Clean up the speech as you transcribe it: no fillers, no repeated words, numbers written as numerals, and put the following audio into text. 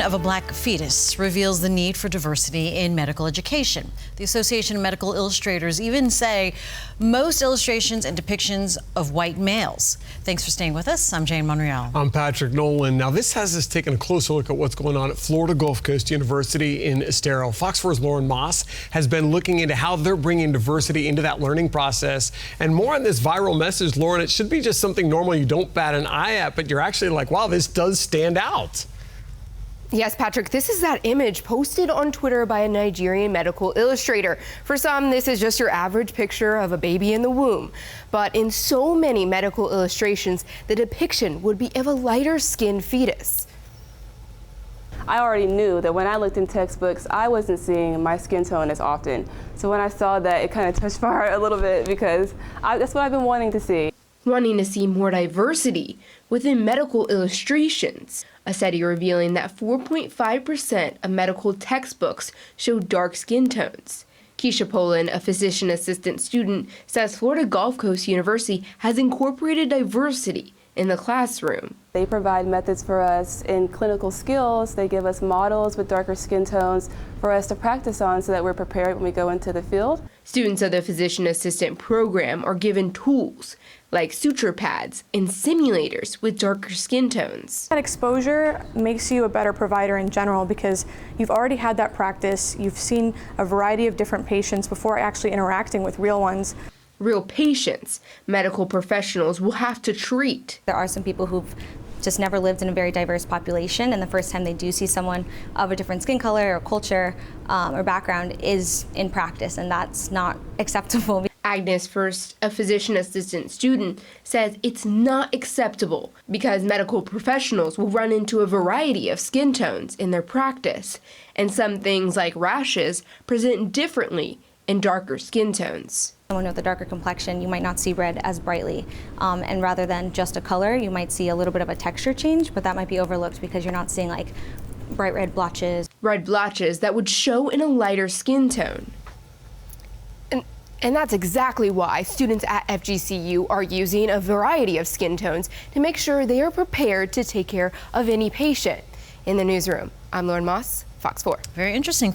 of a black fetus reveals the need for diversity in medical education. The Association of Medical Illustrators even say most illustrations and depictions of white males. Thanks for staying with us. I'm Jane Monreal. I'm Patrick Nolan. Now, this has us taking a closer look at what's going on at Florida Gulf Coast University in Estero. Fox 4's LAURYN has been looking into how they're bringing diversity into that learning process. And more on this viral message, LAURYN, it should be just something normal you don't bat an eye at, but you're actually like, wow, this does stand out. Yes, Patrick, this is that image posted on Twitter by a Nigerian medical illustrator. For some, this is just your average picture of a baby in the womb. But in so many medical illustrations, the depiction would be of a lighter-skinned fetus. I already knew that when I looked in textbooks, I wasn't seeing my skin tone as often. So when I saw that, it kind of touched my heart a little bit because that's what I've been wanting to see. Wanting to see more diversity within medical illustrations. A study revealing that 4.5% of medical textbooks show dark skin tones. Keisha Poland, a physician assistant student, says Florida Gulf Coast University has incorporated diversity in the classroom. They provide methods for us in clinical skills. They give us models with darker skin tones for us to practice on so that we're prepared when we go into the field. Students of the physician assistant program are given tools like suture pads and simulators with darker skin tones. That exposure makes you a better provider in general because you've already had that practice. You've seen a variety of different patients before actually interacting with real ones. Real patients medical professionals will have to treat. There are some people who've just never lived in a very diverse population, and the first time they do see someone of a different skin color or culture or background is in practice, and that's not acceptable. AGNES FUERST, a physician assistant student, says it's not acceptable because medical professionals will run into a variety of skin tones in their practice, and some things like rashes present differently in darker skin tones. Someone with a darker complexion, you might not see red as brightly, and rather than just a color, you might see a little bit of a texture change, but that might be overlooked because you're not seeing like bright red blotches. Red blotches that would show in a lighter skin tone. And that's exactly why students at FGCU are using a variety of skin tones to make sure they are prepared to take care of any patient. In the newsroom, I'm LAURYN, Fox 4. Very interesting.